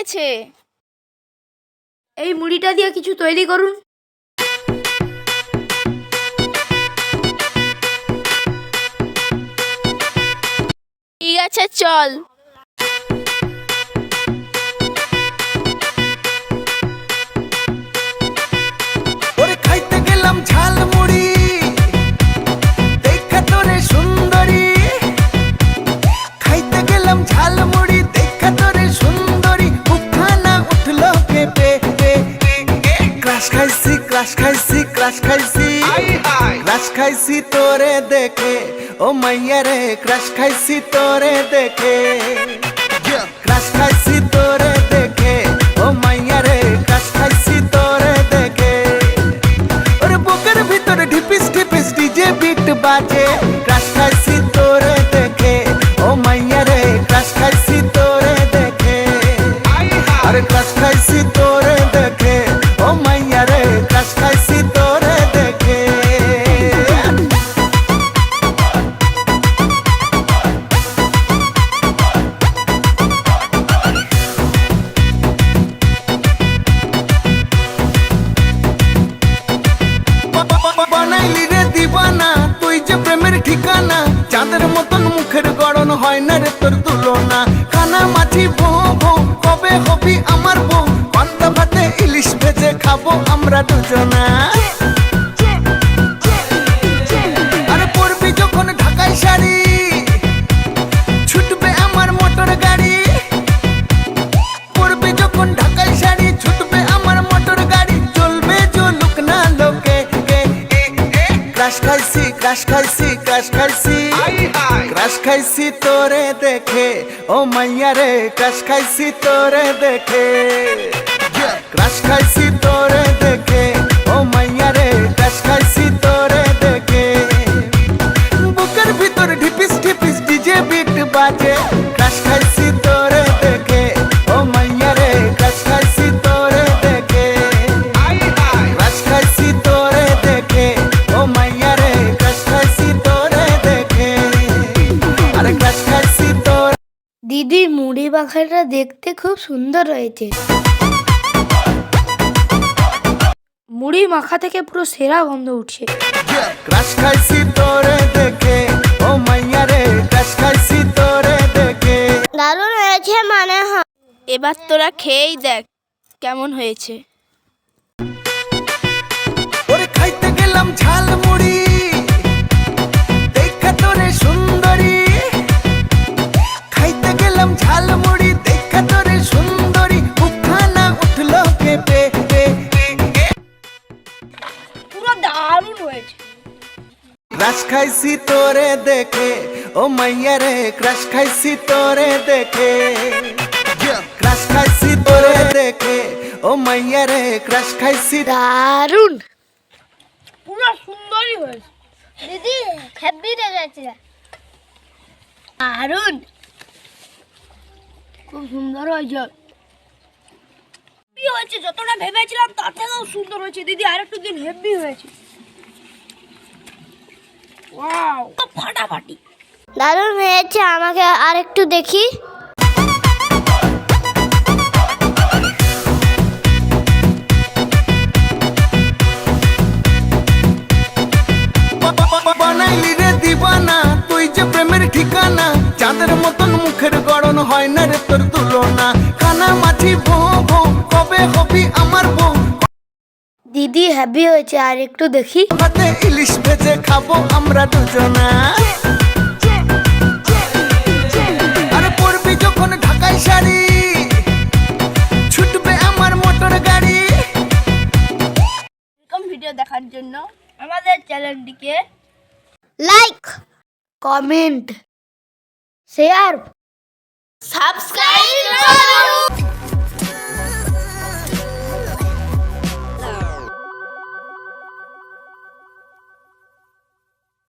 গেছে। এই মুড়িটা দিয়ে কিছু তৈরি করুন। ঠিক আছে, চল। ওরে খাইতে গেলাম ঝালমুড়ি, দেখা তোরে সুন্দরী। খাইতে গেলাম ঝালমুড়ি, দেখা তোরে সুন্দরী। মুখখানা উঠলো কেঁপে, ক্রাশ খাইছি, ক্রাশ খাইছি, ক্রাশ খাইছি, ক্রাশ খাইছি তোরে দেখে। ও মাইয়া রে, ক্রাশ খাইছি তোরে দেখে, ক্রাশ খাইছি তোরে দেখে। ও মাইয়া রে, ক্রাশ খাইছি তোরে দেখে। ওরে বুকের ভিতরে ঢিপিস ঢিপিস ডিজে বিট বাজে, ক্রাশ খাইছি তোরে দেখে। ও মাইয়া রে, ক্রাশ খাইছি তোরে দেখে। আরে ক্রাশ খাইছি তোরে দেখে। ও মাইয়া রে, ক্রাশ খাইছি তোরে দেখে। বানাইলি রে দিবানা, তুই যে প্রেমের ঠিকানা। চাঁদের মতন মুখের গড়ন, হয় না রে তোর তুলনা। কানা মাছি ভো ভো, কবে হবি আমার বউ? পান্তা ভাতে ইলিশ ভেজে খাবো আমরা দুজনা। আরে পরবি যখন ঢাকাই শাড়ি, ছুটবে আমার মোটর গাড়ি। পরবি যখন ঢাকাই শাড়ি, ছুটবে আমার মোটর গাড়ি। চলবে চলুক না লোকে, ক্রাশ খাইছি, ক্রাশ খাইছি, ক্রাশ খাইছি, ক্রাশ খাইছি তোরে দেখে। ও মাইয়া রে, ক্রাশ খাইছি তোরে দেখে, ক্রাশ খাইছি তোরে দেখে। ও মাইয়া রে, ক্রাশ খাইছি তোরে দেখে। বুকের ভিতর ঢিপিস ঢিপিস ডিজে বিট বাজে, ক্রাশ খাইছি তোরে দেখে। ও মাইয়া রে, ক্রাশ খাইছি তোরে দেখে, ক্রাশ খাইছি তোরে দেখে। ও মাইয়া রে, ক্রাশ খাইছি তোরে দেখে। আরে ক্রাশ খাইছি তোরে। দিদি, মুড়ি মাখাটা দেখতে খুব সুন্দর হয়েছে। মুড়ি মাখা থেকে পুরো সেরা গন্ধ উঠছে। ক্রাশ খাইছি তোরে দেখে। ও মাইয়া রে, ক্রাশ খাইছি তোরে দেখে। দারুণ হয়েছে মানে হয়। এবার তোরা খেয়েই দেখ কেমন হয়েছে। ওরে খাইতে গেলাম ঝালমুড়ি, দেখা তোরে সুন্দরী। খাইতে গেলাম ঝালমুড়ি, দেখা তোরে সুন্দরী। মুখখানা উঠলো কেঁপে, পুরো দারুণ হয়েছে। ক্রাশ খাইছি তোরে দেখে। ও মাইয়া রে, ক্রাশ খাইছি তোরে দেখে, ক্রাশ খাইছি তোরে দেখে। ও মাইয়া রে, ক্রাশ খাইছি। দারুণ, পুরো সুন্দরই হয়েছে। দিদি হেব্বি লেগেছে, দারুণ, খুব সুন্দর হয়েছে। হেব্বি হয়েছে, যতটা ভেবেছিলাম তার থেকেও সুন্দর হয়েছে। দিদি আরেকটু দিন হেব্বি হয়েছে। ওয়াও, ফাটাফাটি দারুণ হয়েছে। আমাকে আরেকটু দেখি। বানাইলি রে দিবানা, তুই যে প্রেমের ঠিকানা। চাঁদের মতন মুখের গড়ন, হয় না রে তোর তুলনা। কানা মাছি ভো ভো, কবে হবি আমার বউ? দিদি হেভি হয়েছে, আর একটু দেখি। ভাতে ইলিশ ভেজে খাবো আমরা দুজনা। আরে পরবি যখন ঢাকাই শাড়ি, ছুটবে আমার মোটর গাড়ি। এরকম ভিডিও দেখার জন্য আমাদের চ্যানেলটিকে লাইক, কমেন্ট, শেয়ার, সাবস্ক্রাইব করুন।